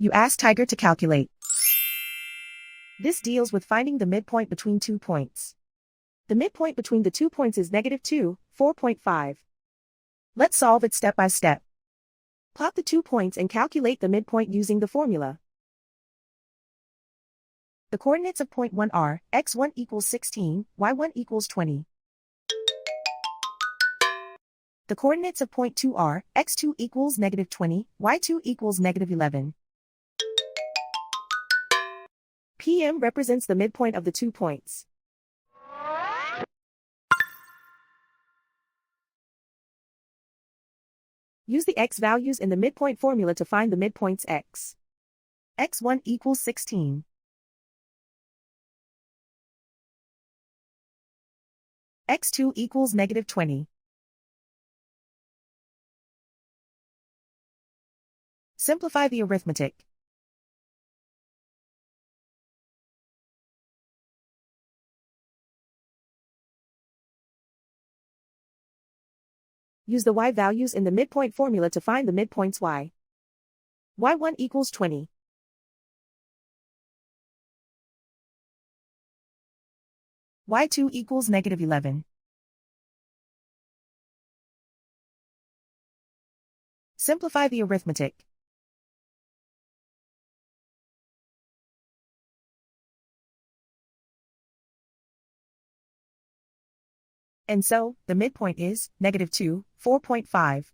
You ask Tiger to calculate. This deals with finding the midpoint between 2 points. The midpoint between the 2 points is -2, 4.5. Let's solve it step by step. Plot the 2 points and calculate the midpoint using the formula. The coordinates of point 1 are x1 equals 16, y1 equals 20. The coordinates of point 2 are x2 equals -20, y2 equals -11. PM represents the midpoint of the 2 points. Use the x values in the midpoint formula to find the midpoints x. x1 equals 16. x2 equals -20. Simplify the arithmetic. Use the y values in the midpoint formula to find the midpoints y. y1 equals 20. y2 equals -11. Simplify the arithmetic. And so, the midpoint is -2, 4.5.